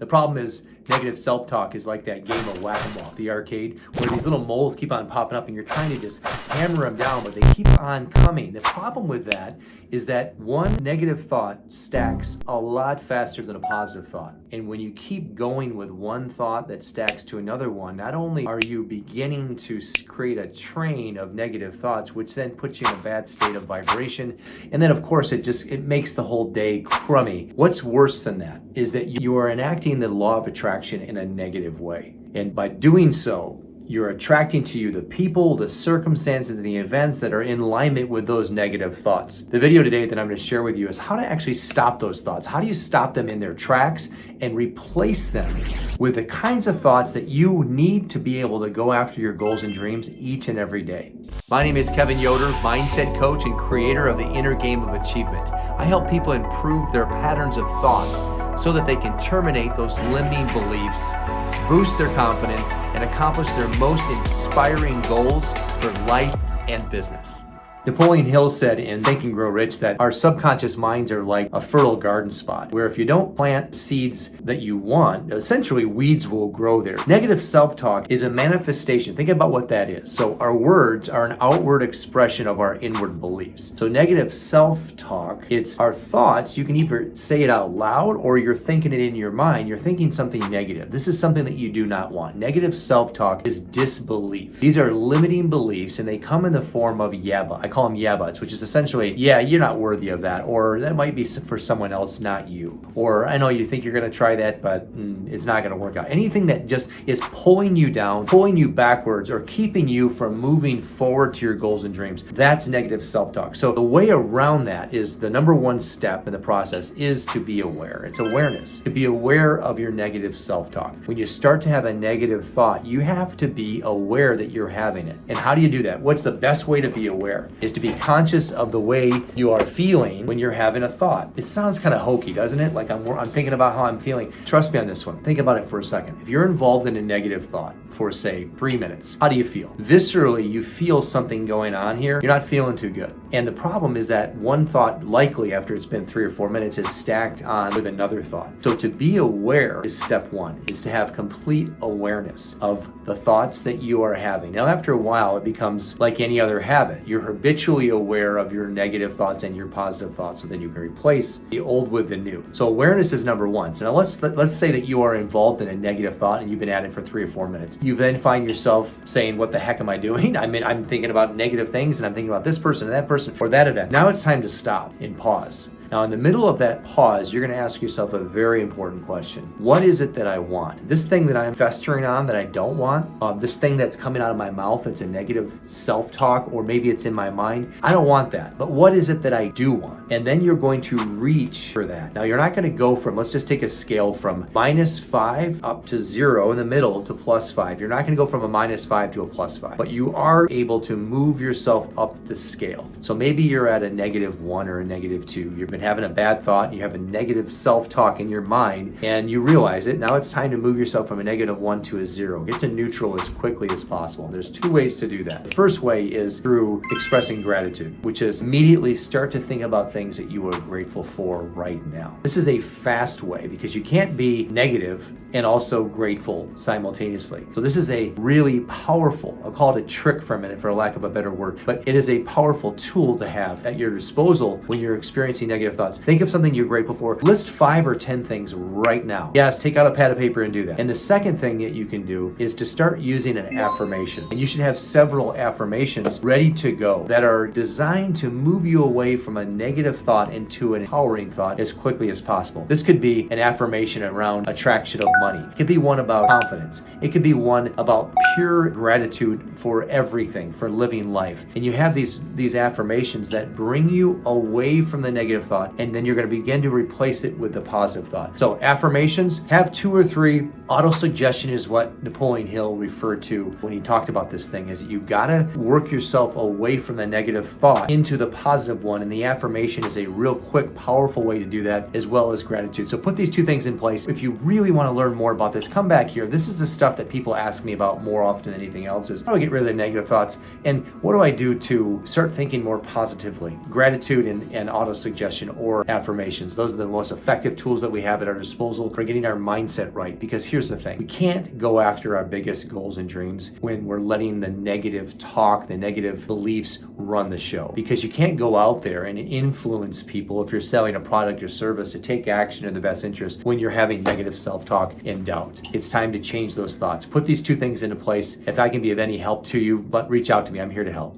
The problem is negative self-talk is like that game of whack-a-mole at the arcade where these little moles keep on popping up and you're trying to just hammer them down, but they keep on coming. The problem with that is that one negative thought stacks a lot faster than a positive thought. And when you keep going with one thought that stacks to another one, not only are you beginning to create a train of negative thoughts, which then puts you in a bad state of vibration, and then of course it makes the whole day crummy. What's worse than that is that you are enacting the law of attraction in a negative way. And by doing so, you're attracting to you the people, the circumstances, and the events that are in alignment with those negative thoughts. The video today that I'm going to share with you is how to actually stop those thoughts. How do you stop them in their tracks and replace them with the kinds of thoughts that you need to be able to go after your goals and dreams each and every day? My name is Kevin Yoder, mindset coach and creator of the Inner Game of Achievement. I help people improve their patterns of thought so that they can terminate those limiting beliefs, boost their confidence, and accomplish their most inspiring goals for life and business. Napoleon Hill said in Think and Grow Rich that our subconscious minds are like a fertile garden spot, where if you don't plant seeds that you want, essentially weeds will grow there. Negative self-talk is a manifestation. Think about what that is. So our words are an outward expression of our inward beliefs. So negative self-talk, it's our thoughts. You can either say it out loud or you're thinking it in your mind. You're thinking something negative. This is something that you do not want. Negative self-talk is disbelief. These are limiting beliefs and they come in the form of yabba. I call them yeah-buts, which is essentially, yeah, you're not worthy of that, or that might be for someone else, not you. Or I know you think you're going to try that, but it's not going to work out. Anything that just is pulling you down, pulling you backwards, or keeping you from moving forward to your goals and dreams, that's negative self-talk. So the way around that is the number one step in the process is to be aware. It's awareness. To be aware of your negative self-talk. When you start to have a negative thought, you have to be aware that you're having it. And how do you do that? What's the best way to be aware? Is to be conscious of the way you are feeling when you're having a thought. It sounds kind of hokey, doesn't it? Like I'm thinking about how I'm feeling. Trust me on this one. Think about it for a second. If you're involved in a negative thought for, say, 3 minutes, how do you feel? Viscerally, you feel something going on here. You're not feeling too good. And the problem is that one thought, likely after it's been 3 or 4 minutes, is stacked on with another thought. So to be aware is step one, is to have complete awareness of the thoughts that you are having. Now, after a while, it becomes like any other habit. You're habitually aware of your negative thoughts and your positive thoughts, so then you can replace the old with the new. So awareness is number one. So now let's say that you are involved in a negative thought and you've been at it for 3 or 4 minutes. You then find yourself saying, what the heck am I doing? I'm thinking about negative things and I'm thinking about this person and that person or that event. Now it's time to stop and pause. Now, in the middle of that pause, you're going to ask yourself a very important question. What is it that I want? This thing that I'm festering on that I don't want, this thing that's coming out of my mouth that's a negative self-talk, or maybe it's in my mind, I don't want that. But what is it that I do want? And then you're going to reach for that. Now, you're not going to go from, let's just take a scale from -5 up to 0 in the middle to +5. You're not going to go from a -5 to a +5, but you are able to move yourself up the scale. So maybe you're at a -1 or a -2. You've been having a bad thought, you have a negative self-talk in your mind, and you realize it. Now it's time to move yourself from a -1 to a 0. Get to neutral as quickly as possible. And there's 2 ways to do that. The first way is through expressing gratitude, which is immediately start to think about things that you are grateful for right now. This is a fast way because you can't be negative and also grateful simultaneously. So this is a really powerful, I'll call it a trick for a minute for lack of a better word, but it is a powerful tool to have at your disposal when you're experiencing negative thoughts. Think of something you're grateful for. List 5 or 10 things right now. Yes, take out a pad of paper and do that. And the second thing that you can do is to start using an affirmation. And you should have several affirmations ready to go that are designed to move you away from a negative thought into an empowering thought as quickly as possible. This could be an affirmation around attraction of money. It could be one about confidence. It could be one about pure gratitude for everything, for living life. And you have these affirmations that bring you away from the negative thought, and then you're going to begin to replace it with the positive thought. So affirmations, have 2 or 3. Auto-suggestion is what Napoleon Hill referred to when he talked about this thing, is that you've got to work yourself away from the negative thought into the positive one, and the affirmation is a real quick, powerful way to do that, as well as gratitude. So put these 2 things in place. If you really want to learn learn more about this, come back here. This is the stuff that people ask me about more often than anything else is how do I get rid of the negative thoughts and what do I do to start thinking more positively? Gratitude and auto-suggestion or affirmations. Those are the most effective tools that we have at our disposal for getting our mindset right. Because here's the thing, we can't go after our biggest goals and dreams when we're letting the negative talk, the negative beliefs run the show. Because you can't go out there and influence people if you're selling a product or service to take action in the best interest when you're having negative self-talk and doubt. It's time to change those thoughts. Put these two things into place. If I can be of any help to you, reach out to me. I'm here to help.